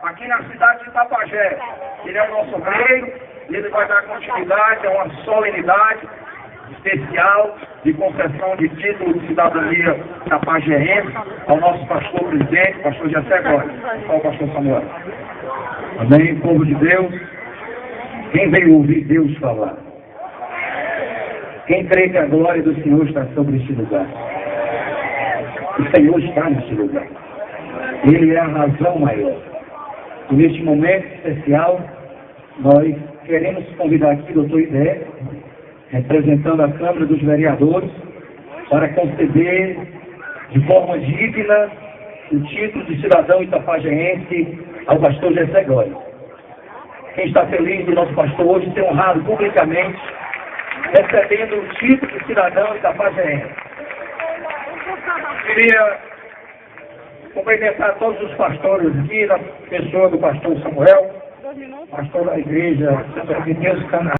aqui na cidade de Itapajé. Ele é o nosso rei, ele vai dar continuidade a uma solenidade especial de concessão de título de cidadania tapajerense ao nosso pastor presidente, pastor Jessé Góes, ao pastor Samuel. Amém, povo de Deus. Quem veio ouvir Deus falar? Quem crê que a glória do Senhor está sobre este lugar? O Senhor está neste lugar. Ele é a razão maior. E neste momento especial, nós queremos convidar aqui o Dr. Idé, representando a Câmara dos Vereadores, para conceder de forma digna o título de cidadão itapajense ao pastor Jessé Góes. Quem está feliz do nosso pastor hoje ser honrado publicamente, recebendo o título de cidadão itapajense. Queria cumprimentar todos os pastores aqui, na pessoa do pastor Samuel, pastor da igreja Santo de Deus Canaã.